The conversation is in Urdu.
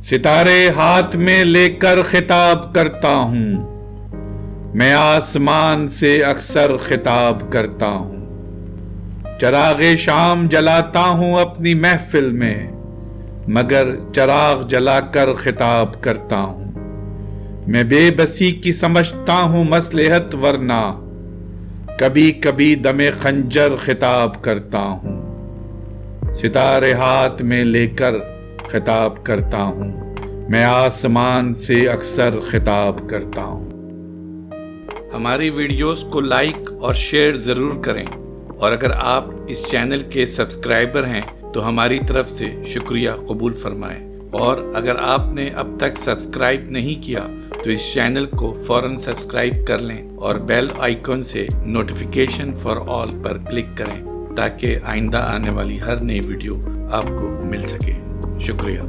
ستارے ہاتھ میں لے کر خطاب کرتا ہوں، میں آسمان سے اکثر خطاب کرتا ہوں۔ چراغ شام جلاتا ہوں اپنی محفل میں، مگر چراغ جلا کر خطاب کرتا ہوں۔ میں بے بسی کی سمجھتا ہوں مصلحت، ورنہ کبھی کبھی دم خنجر خطاب کرتا ہوں۔ ستارے ہاتھ میں لے کر خطاب کرتا ہوں، میں آسمان سے اکثر خطاب کرتا ہوں۔ ہماری ویڈیوز کو لائک اور شیئر ضرور کریں، اور اگر آپ اس چینل کے سبسکرائبر ہیں تو ہماری طرف سے شکریہ قبول فرمائیں، اور اگر آپ نے اب تک سبسکرائب نہیں کیا تو اس چینل کو فوراً سبسکرائب کر لیں اور بیل آئیکن سے notification for all per click کریں تاکہ آئندہ آنے والی ہر نئی ویڈیو آپ کو مل سکے۔ شکریہ۔